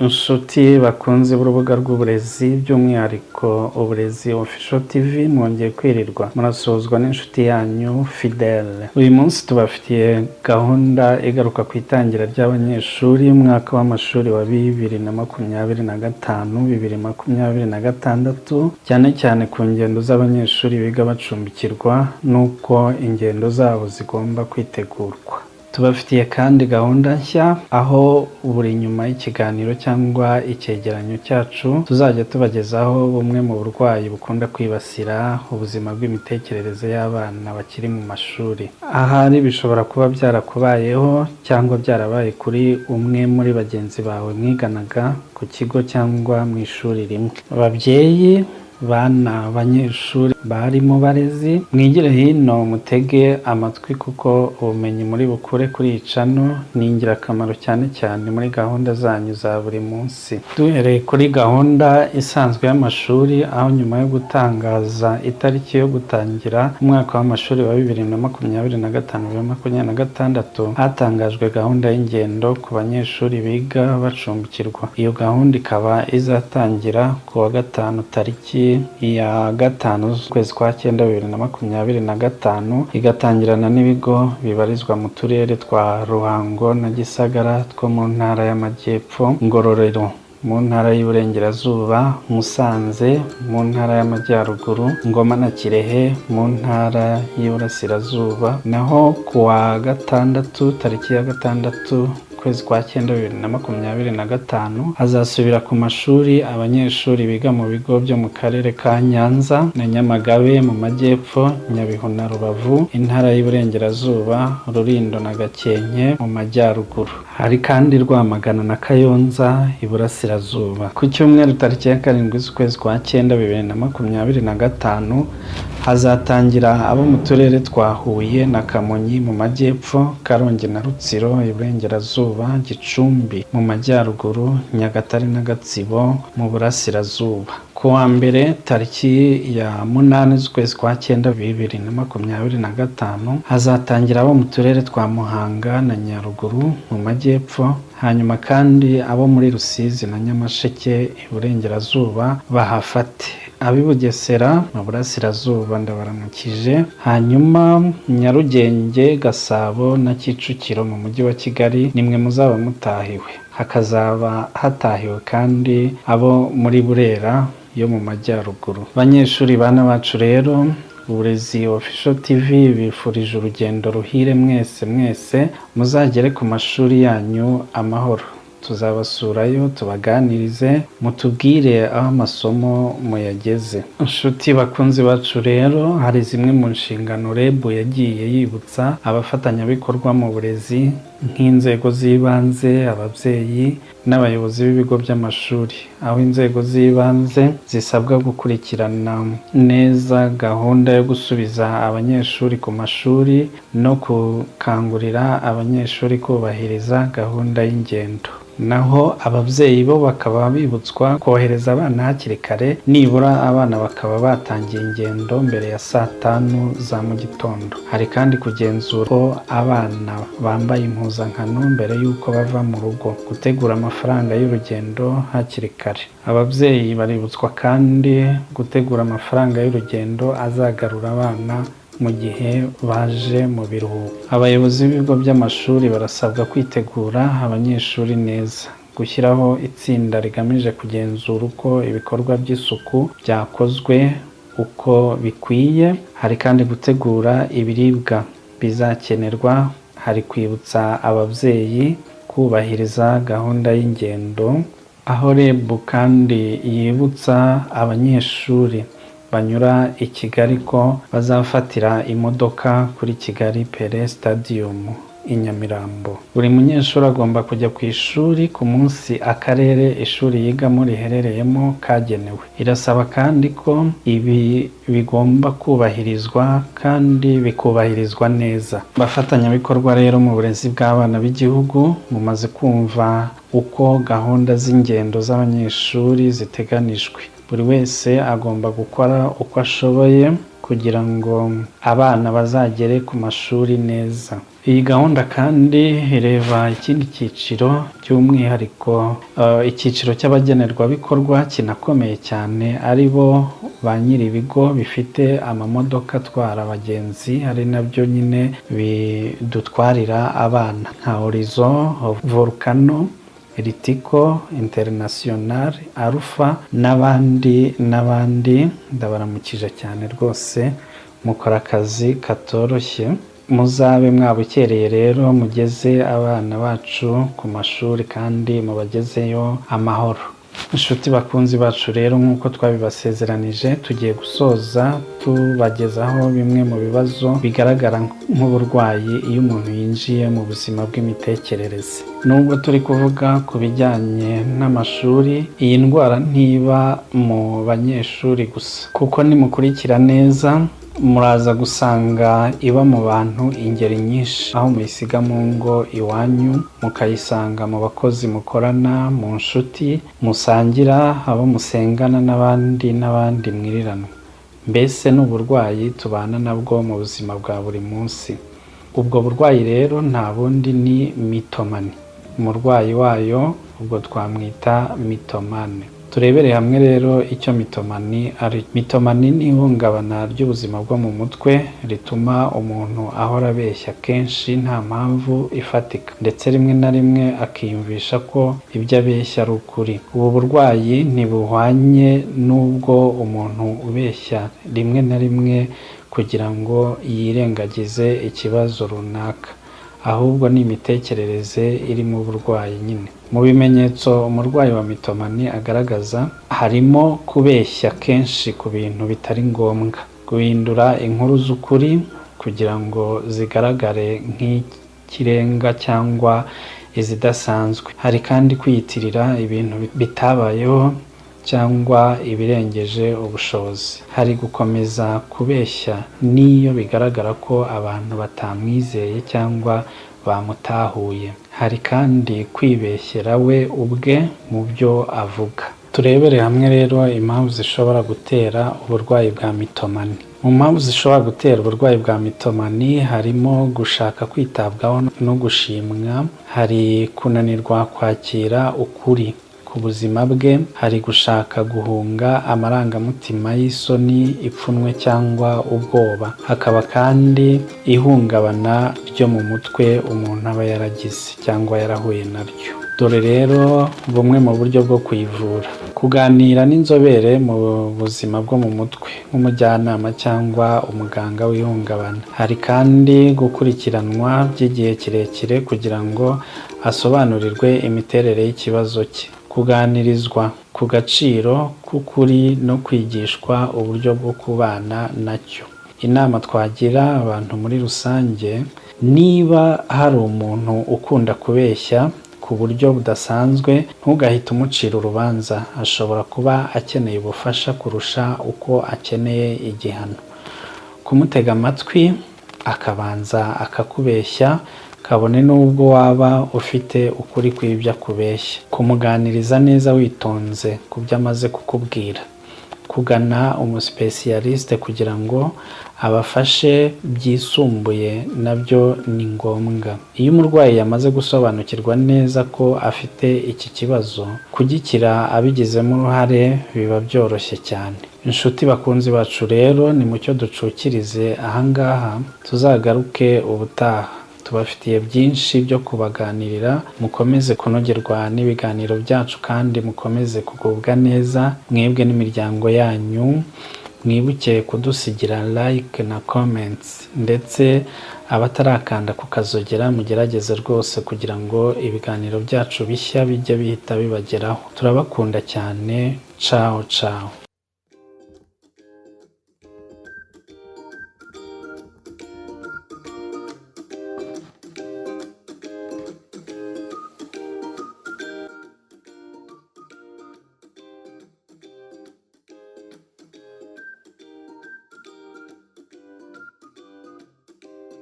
inshuti bakunze urubuga rw'uburezi by'umwihariko uburezi official TV mwongeye kwirirwa murasozwa n'inshuti yanyu Fidele. Uyu munsi tubafitiye gahunda igaruka ku itangira ry'abanyeshuri umwaka w'amashuri wa 2025-2026 cyane cyane ku ngendo z'abanyeshuri biga bacumbikirwa n'uko ingendo zabo zigomba kwitegurwa. Tubafitiye kandi gahunda nshya aho buri nyuma y'ikiganiro cyangwa icyegeranyo cyacu tuzajya tubagezaho bumwe mu burwayi bukunda kwibasira ubuzima bw'imitekerereze y'abana bakiri mu mashuri. Ahari bishobora kuba byarakubayeho cyangwa byarabaye kuri umwe muri bagenzi bawe mwiganaga ku kigo cyangwa mu ishuri rimwe. Ababyeyi, bana, abanyeshuri barimo barezi, mwigire hino mutege amatwi kuko ubumenyi muri bukure kuri iyi cano ni ingirakamaro cyane cyane muri gahunda zanyu za buri munsi. Duhereye kuri gahunda isanzwe y'amashuri, aho nyuma yo gutangaza itariki yo gutangira umwaka w'amashuri wa 2025-2026 hatangajwe gahunda y'ingendo ku banyeshuri biga bacumbikirwa. Iyo gahunda ikaba izatangira ku wa gatanu tariki ya 5 z'ukwezi kwa 9 2025, igatangirana n'ibigo bibarizwa mu turere twa Ruhango na Gisagara two mu ntara y'Amajyepfo, Ngororero mu ntara y'Iburengerazuba, Musanze mu ntara y'Amajyaruguru, Ngoma na Kirehe mu ntara y'Iburasirazuba. Naho ku wa gatandatu tariki ya 6 kwezi kwa 9 2025 hazasubira ku mashuri abanyeshuri biga mu bigo byo mu karere ka Nyanza na Nyamagabe mu Majyepfo, Nyabihu na Rubavu intara y'Iburengerazuba, Rulindo na Gakenke mu Majyaruguru. Hari kandi Rwamagana na Kayonza Iburasirazuba. Ku cyumweru tariki ya 7 z'ukwezi kwa 9 2025 hazatangira abo mu turere twa Huye na Kamonyi mu Majyepfo, Karongi na Rutsiro Iburengerazuba, Gicumbi mu Majyaruguru, Nyagatare na Gatsibo mu Burasirazuba. Ku wa mbere tariki ya 8 z'ukwezi kwa 9 2025 hazatangira abo mu turere twa Muhanga na Nyaruguru mu Majyepfo, hanyuma kandi abo muri Rusizi na Nyamasheke Iburengerazuba bahafate. Ab'i Bugesera mu Burasirazuba ndabaramukije, hanyuma Nyarugenge, Gasabo na Kicukiro mu mujyi wa Kigali nimwe muzaba mutahiwe. Hakazaba hatahiwe kandi abo muri Burera yo mu Majyaruguru. Banyeshuri bana bacu rero, uburezi official TV bifurije urugendo ruhire mwese muzagere ku mashuri yanyu amahoro. Tuzabasurayo tubaganirize mutubwire aho amasomo muyageze. Inshuti bakunzi bacu rero, hari zimwe mu nshingano REB yagiye yibutsa abafatanyabikorwa mu burezi nk'inzego z'ibanze, ababyeyi n'abayobozi b'ibigo by'amashuri, aho inzego z'ibanze zisabwa gukurikirana neza gahunda yo gusubiza abanyeshuri ku mashuri no gukangurira abanyeshuri kubahiriza gahunda y'ingendo. Naho ababyeyi bo bakaba bibutswa kohereza abana hakiri kare, nibura abana bakaba batangiye ingendo mbere ya saa 5 za mu gitondo. Hari kandi kugenzura ko abana bambaye impuzankano mbere y'uko bava mu rugo, gutegura amafaranga y'urugendo hakiri kare. Ababyeyi baributswa kandi gutegura amafaranga y'urugendo azagarura abana mu gihe baje mu biruhuko. Abayobozi b'ibigo by'amashuri barasabwa kwitegura abanyeshuri neza, gushyiraho itsinda rigamije kugenzura uko ibikorwa by'isuku byakozwe uko bikwiye. Hari kandi gutegura ibiribwa bizakenerwa. Hari kwibutsa ababyeyi kubahiriza gahunda y'ingendo, aho REB kandi yibutsa abanyeshuri banyura i Kigali ko bazafatira imodoka kuri Kigali Pele Stadium i Nyamirambo. Buri munyeshuri agomba kujya ku ishuri ku munsi akarere ishuri yigamo riherereyemo kagenewe. Irasaba kandi ko ibi bigomba kubahirizwa kandi bikubahirizwa neza. Bafatanyabikorwa rero mu burezi bw'abana b'igihugu, mumaze kumva uko gahunda z'ingendo z'abanyeshuri ziteganijwe. Buri wese agomba gukora uko ashoboye kugira ngo abana bazagere ku mashuri neza. Iyi gahunda kandi ireba ikindi cyiciro by'umwihariko icyiciro cy'abagenerwabikorwa kinakomeye cyane, ari bo ba nyiri ibigo bifite amamodoka atwara abagenzi, ari nabyo nyine bidutwarira abana nka Horizon, Volcano, Ritiko International, Alpha n'abandi. Ndabaramukije cyane rwose, mukora akazi katoroshye. Muzabe mwabukereye rero mugeze abana bacu ku mashuri kandi mubagezeyo amahoro. Inshuti bakunzi bacu rero, nk'uko twabibasezeranije, tugiye gusoza tubagezaho bimwe mu bibazo bigaragara nk'uburwayi iyo umuntu yinjiye mu buzima bw'imitekerereze. Nubwo turi kuvuga ku bijyanye n'amashuri, iyi ndwara ntiba mu banyeshuri gusa, kuko nimukurikira neza muraza gusanga iba mu bantu ingeri nyinshi, aho muyisiga mu ngo iwanyu, mukayisanga mu bakozi mukorana, mu nshuti musangira, abo musengana n'abandi mwiriranwa. Mbese ni uburwayi tubana nabwo mu buzima bwa buri munsi. Ubwo burwayi rero nta bundi ni mitomani. Umurwayi wayo ubwo twamwita mitomane. Turebere hamwe rero icyo mitomani ari. Mitomani ni ihungabana ry'ubuzima bwo mu mutwe rituma umuntu ahora abeshya kenshi nta mpamvu ifatika, ndetse rimwe na rimwe akiyumvisha ko ibyo abeshya ari ukuri. Ubu burwayi ntibuhwanye n'ubwo umuntu ubeshya rimwe na rimwe kugira ngo yirengagize ikibazo runaka, ahubwo ni imitekerereze iri mu burwayi nyine. Mu bimenyetso umurwayi wa mitomani agaragaza harimo kubeshya kenshi ku bintu bitari ngombwa, guhindura inkuru z'ukuri kugira ngo zigaragare nk'ikirenga cyangwa izidasanzwe. Hari kandi kwiyitirira ibintu bitabayeho cyangwa ibirengeje ubushobozi. Hari gukomeza kubeshya n'iyo bigaragara ko abantu batamwizeye cyangwa bamutahuye. Hari kandi kwibeshyera we ubwe mu byo avuga. Turebere hamwe rero impamvu zishobora gutera uburwayi bwa mitomani. Mu mpamvu zishobora gutera uburwayi bwa mitomani harimo gushaka kwitabwaho no gushimwa, hari kunanirwa kwakira ukuri ku buzima bwe, hari gushaka guhunga amarangamutima y'isoni, ipfunwe cyangwa ubwoba. Hakaba kandi ihungabana ryo mu mutwe umuntu aba yaragize cyangwa yarahuye naryo. Dore rero bumwe mu buryo bwo kuyivura: kuganira n'inzobere mu buzima bwo mu mutwe nk'umujyanama cyangwa umuganga w'ihungabana. Hari kandi gukurikiranwa by'igihe kirekire kugira ngo asobanurirwe imiterere y'ikibazo cye, kuganirizwa ku gaciro k'ukuri no kwigishwa uburyo bwo kubana nacyo. Inama twagira abantu muri rusange: niba hari umuntu ukunda kubeshya ku buryo budasanzwe, ntugahite umucira urubanza. Ashobora kuba akeneye ubufasha kurusha uko akeneye igihano. Kumutega amatwi akabanza akakubeshya, kabone n'ubwo waba ufite ukuri kw'ibyo akubeshya. Kumuganiriza neza witonze ku byo amaze kukubwira. Kugana umusipesiyalisite kugira ngo abafashe byisumbuye nabyo ni ngombwa. Iyo umurwayi yamaze gusobanukirwa neza ko afite iki kibazo, kugikira abigizemo uruhare biba byoroshye cyane. Inshuti bakunzi bacu rero, ni mucyo ducukirize ahangaha, tuzagaruke ubutaha. Tubafitiye byinshi byo kubaganirira. Mukomeze kunogerwa n'ibiganiro byacu kandi mukomeze kugubwa neza mwebwe n'imiryango yanyu. Mwibuke kudusigira like na comments, ndetse abatarakanda ku kazogera mugerageze rwose kugira ngo ibiganiro byacu bishya bijye bihita bibageraho. Turabakunda cyane. Ciao ciao.